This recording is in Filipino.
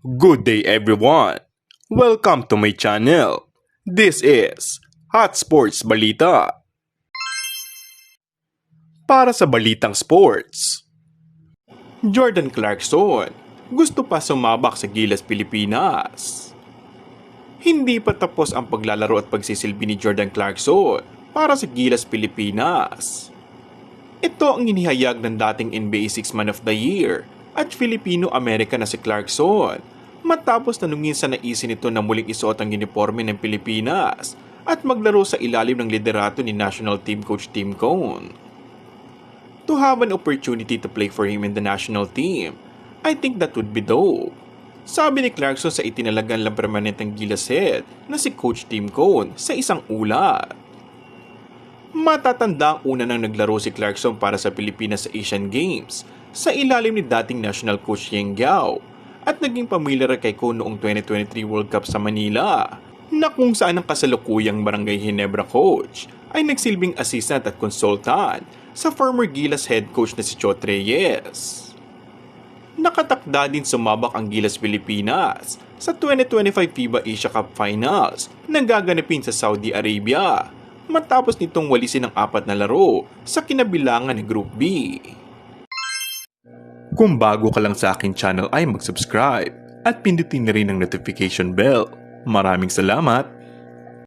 Good day everyone! Welcome to my channel. This is Hot Sports Balita. Para sa balitang sports, Jordan Clarkson gusto pa sumabak sa Gilas Pilipinas. Hindi pa tapos ang paglalaro at pagsisilbi ni Jordan Clarkson para sa Gilas Pilipinas. Ito ang inihayag ng dating NBA Sixth Man of the Year at Filipino-American na si Clarkson matapos tanungin sa naisin nito na muling isuot ang uniforme ng Pilipinas at maglaro sa ilalim ng liderato ni National Team Coach Tim Cone. To have an opportunity to play for him in the national team, I think that would be dope. Sabi ni Clarkson sa itinalagan lang permanenteng Gilas head na si Coach Tim Cone sa isang ulat. Matatanda ang una nang naglaro si Clarkson para sa Pilipinas sa Asian Games sa ilalim ni dating national coach Yeng Guiao at naging pamilyar kay Cone noong 2023 World Cup sa Manila na kung saan ang kasalukuyang Barangay Ginebra coach ay nagsilbing assistant at consultant sa former Gilas head coach na si Chot Reyes. Nakatakda din sumabak ang Gilas Pilipinas sa 2025 FIBA Asia Cup Finals na gaganapin sa Saudi Arabia matapos nitong walisin ang 4 na laro sa kinabilangan ni Group B. Kung bago ka lang sa aking channel ay mag-subscribe at pindutin na rin ang notification bell. Maraming salamat!